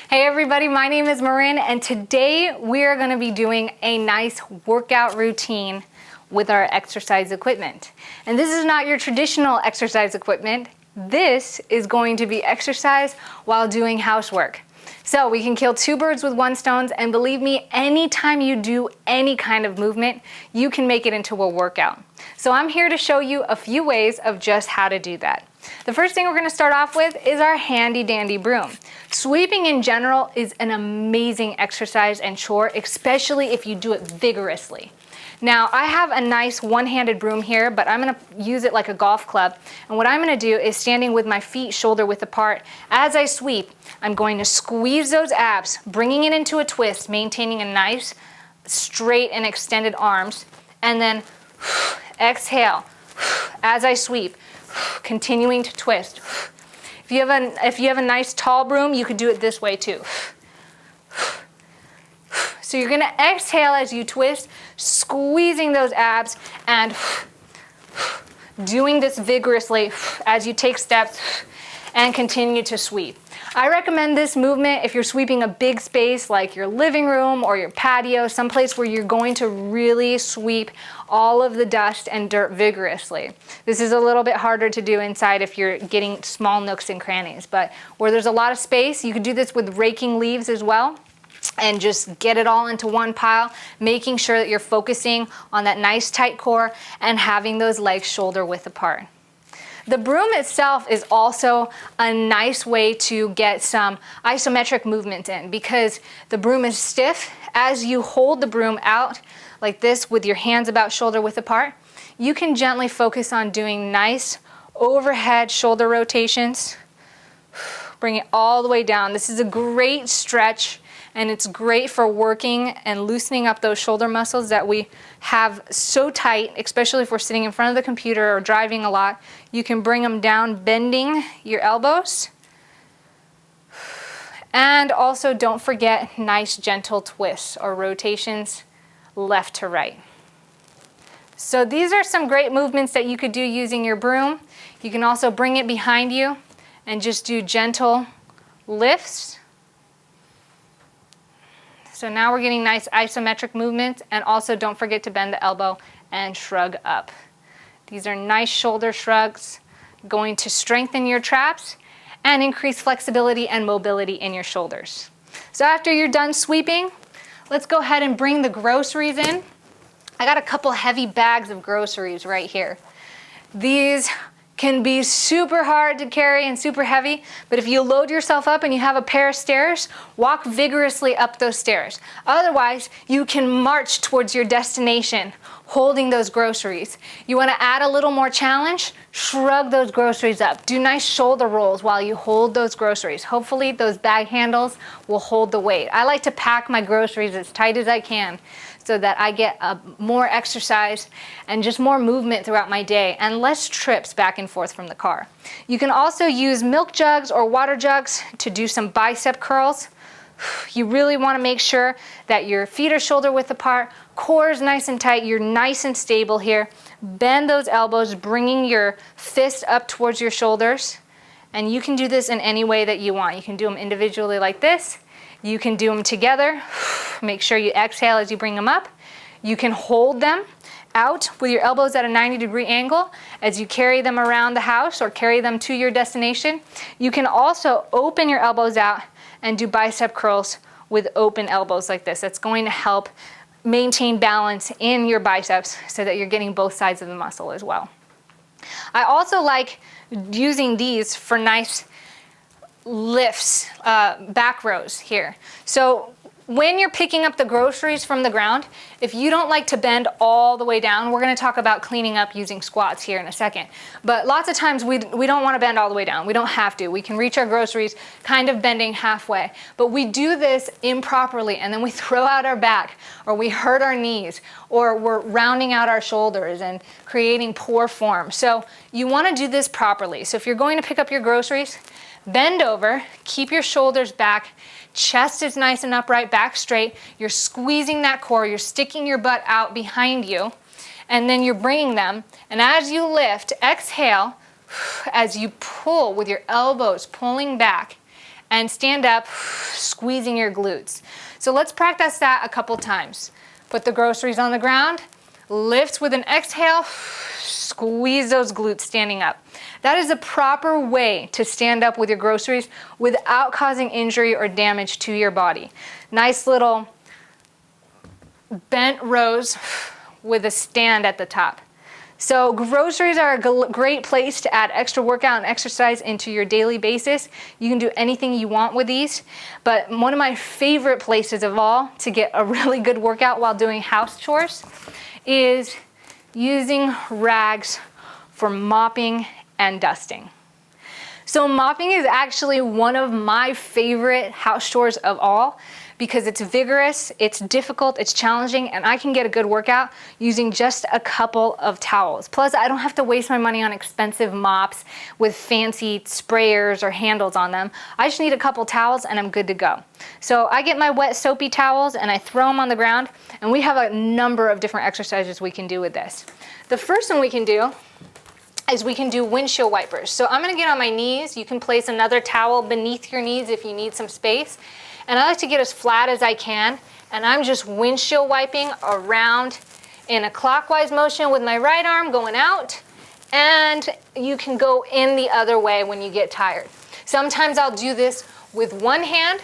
Hey everybody, my name is Marin and today we are going to be doing a nice workout routine with our exercise equipment. And this is not your traditional exercise equipment. This is going to be exercise while doing housework. So we can kill two birds with one stone, and believe me, anytime you do any kind of movement, you can make it into a workout. So I'm here to show you a few ways of just how to do that. The first thing we're going to start off with is our handy dandy broom. Sweeping in general is an amazing exercise and chore, especially if you do it vigorously. Now, I have a nice one-handed broom here, but I'm going to use it like a golf club. And what I'm going to do is, standing with my feet shoulder width apart, as I sweep, I'm going to squeeze those abs, bringing it into a twist, maintaining a nice straight and extended arms, and then exhale as I sweep, continuing to twist. If you have a nice tall broom, you could do it this way too. So you're going to exhale as you twist, squeezing those abs and doing this vigorously as you take steps and continue to sweep. I recommend this movement if you're sweeping a big space like your living room or your patio, someplace where you're going to really sweep all of the dust and dirt vigorously. This is a little bit harder to do inside if you're getting small nooks and crannies, but where there's a lot of space, you could do this with raking leaves as well. And just get it all into one pile, making sure that you're focusing on that nice tight core and having those legs shoulder width apart. The broom itself is also a nice way to get some isometric movement in because the broom is stiff. As you hold the broom out like this with your hands about shoulder width apart, you can gently focus on doing nice overhead shoulder rotations. Bring it all the way down. This is a great stretch. And it's great for working and loosening up those shoulder muscles that we have so tight, especially if we're sitting in front of the computer or driving a lot. You can bring them down, bending your elbows. And also don't forget nice gentle twists or rotations left to right. So these are some great movements that you could do using your broom. You can also bring it behind you and just do gentle lifts. So now we're getting nice isometric movements, and also don't forget to bend the elbow and shrug up. These are nice shoulder shrugs, going to strengthen your traps and increase flexibility and mobility in your shoulders. So after you're done sweeping, let's go ahead and bring the groceries in. I got a couple heavy bags of groceries right here. These can be super hard to carry and super heavy, but if you load yourself up and you have a pair of stairs, walk vigorously up those stairs. Otherwise, you can march towards your destination holding those groceries. You want to add a little more challenge? Shrug those groceries up. Do nice shoulder rolls while you hold those groceries. Hopefully those bag handles will hold the weight. I like to pack my groceries as tight as I can so that I get more exercise and just more movement throughout my day and less trips back and forth from the car. You can also use milk jugs or water jugs to do some bicep curls. You really want to make sure that your feet are shoulder width apart, core is nice and tight, you're nice and stable here. Bend those elbows, bringing your fist up towards your shoulders. And you can do this in any way that you want. You can do them individually like this. You can do them together. Make sure you exhale as you bring them up. You can hold them out with your elbows at a 90-degree angle as you carry them around the house or carry them to your destination. You can also open your elbows out and do bicep curls with open elbows like this. That's going to help maintain balance in your biceps so that you're getting both sides of the muscle as well. I also like using these for nice lifts, back rows here. So when you're picking up the groceries from the ground, if you don't like to bend all the way down, we're going to talk about cleaning up using squats here in a second. But lots of times we don't want to bend all the way down. We don't have to. We can reach our groceries kind of bending halfway. But we do this improperly, and then we throw out our back, or we hurt our knees, or we're rounding out our shoulders and creating poor form. So you want to do this properly. So if you're going to pick up your groceries, bend over, keep your shoulders back, chest is nice and upright, back straight. You're squeezing that core, you're sticking your butt out behind you, and then you're bringing them. And as you lift, exhale as you pull with your elbows pulling back and stand up, squeezing your glutes. So let's practice that a couple times. Put the groceries on the ground, lift with an exhale, squeeze those glutes standing up. That is a proper way to stand up with your groceries without causing injury or damage to your body. Nice little bent rows with a stand at the top. So groceries are a great place to add extra workout and exercise into your daily basis. You can do anything you want with these, but one of my favorite places of all to get a really good workout while doing house chores is using rags for mopping and dusting. So mopping is actually one of my favorite house chores of all because it's vigorous, it's difficult, it's challenging, and I can get a good workout using just a couple of towels. Plus, I don't have to waste my money on expensive mops with fancy sprayers or handles on them. I just need a couple towels and I'm good to go. So I get my wet soapy towels and I throw them on the ground, and we have a number of different exercises we can do with this. The first one we can do is we can do windshield wipers. So I'm gonna get on my knees. You can place another towel beneath your knees if you need some space. And I like to get as flat as I can, and I'm just windshield wiping around in a clockwise motion with my right arm going out, and you can go in the other way when you get tired. Sometimes I'll do this with one hand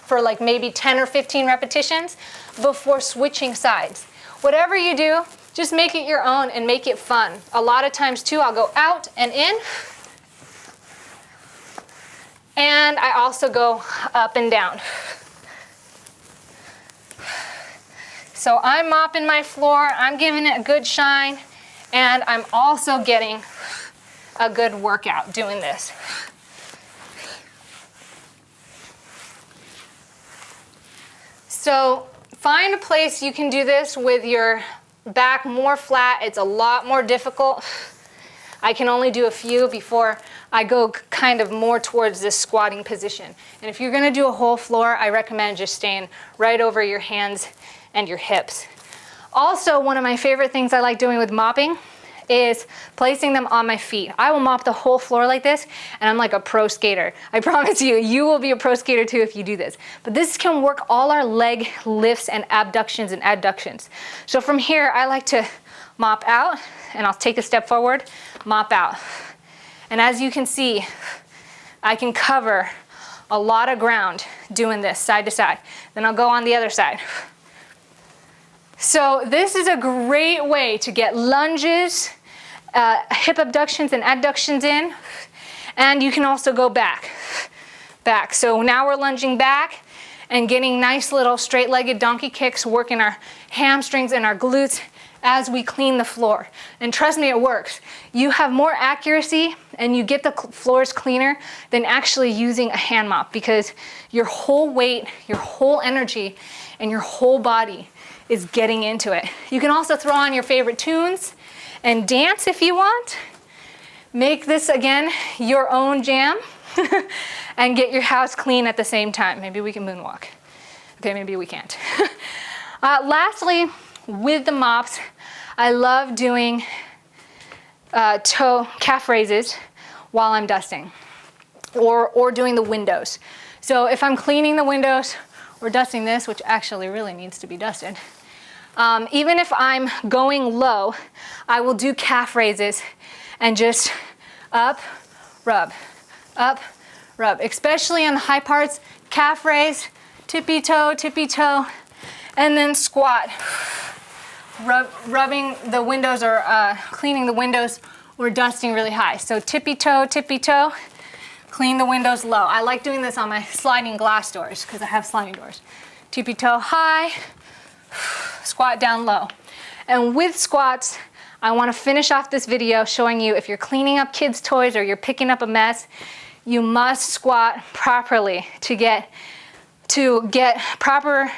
for like maybe 10 or 15 repetitions before switching sides. Whatever you do, just make it your own and make it fun. A lot of times too, I'll go out and in, and I also go up and down. So I'm mopping my floor, I'm giving it a good shine, and I'm also getting a good workout doing this. So find a place you can do this with your back more flat. It's a lot more difficult. I can only do a few before I go kind of more towards this squatting position. And if you're gonna do a whole floor, I recommend just staying right over your hands and your hips. Also, one of my favorite things I like doing with mopping is placing them on my feet. I will mop the whole floor like this, and I'm like a pro skater. I promise you, you will be a pro skater too if you do this. But this can work all our leg lifts and abductions and adductions. So from here, I like to mop out, and I'll take a step forward, mop out. And as you can see, I can cover a lot of ground doing this side to side. Then I'll go on the other side. So this is a great way to get lunges, hip abductions and adductions in, and you can also go back. So now we're lunging back and getting nice little straight-legged donkey kicks, working our hamstrings and our glutes as we clean the floor. And trust me, it works. You have more accuracy and you get the floors cleaner than actually using a hand mop, because your whole weight, your whole energy, and your whole body is getting into it. You can also throw on your favorite tunes and dance if you want. Make this, again, your own jam and get your house clean at the same time. Maybe we can moonwalk. Okay, maybe we can't. Lastly, with the mops, I love doing calf raises while I'm dusting, or doing the windows. So if I'm cleaning the windows or dusting this, which actually really needs to be dusted, even if I'm going low, I will do calf raises and just up, rub, especially on the high parts. Calf raise, tippy toe, and then squat. Rubbing the windows or cleaning the windows or dusting really high. So tippy toe, clean the windows low. I like doing this on my sliding glass doors because I have sliding doors. Tippy toe high, squat down low. And with squats, I want to finish off this video showing you, if you're cleaning up kids' toys or you're picking up a mess, you must squat properly to get proper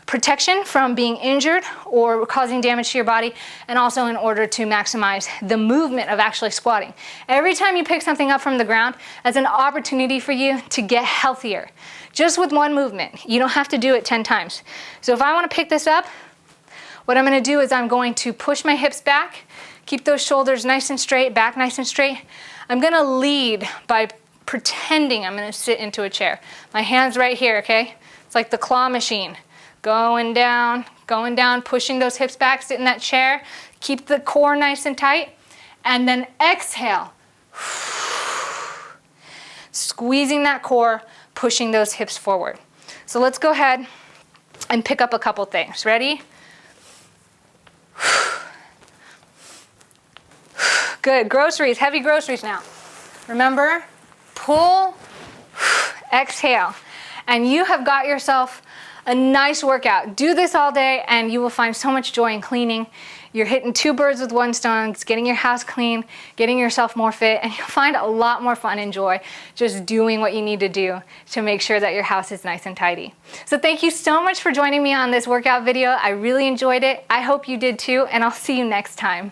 protection from being injured or causing damage to your body, and also in order to maximize the movement of actually squatting. Every time you pick something up from the ground, that's an opportunity for you to get healthier. Just with one movement. You don't have to do it 10 times. So if I want to pick this up, what I'm going to do is I'm going to push my hips back, keep those shoulders nice and straight, back nice and straight. I'm going to lead by pretending I'm gonna sit into a chair. My hand's right here, okay? It's like the claw machine. Going down, pushing those hips back, sit in that chair. Keep the core nice and tight. And then exhale. Squeezing that core, pushing those hips forward. So let's go ahead and pick up a couple things. Ready? Good. Groceries, heavy groceries now. Remember, pull, exhale. And you have got yourself a nice workout. Do this all day and you will find so much joy in cleaning. You're hitting two birds with one stone. It's getting your house clean, getting yourself more fit, and you'll find a lot more fun and joy just doing what you need to do to make sure that your house is nice and tidy. So thank you so much for joining me on this workout video. I really enjoyed it. I hope you did too, and I'll see you next time.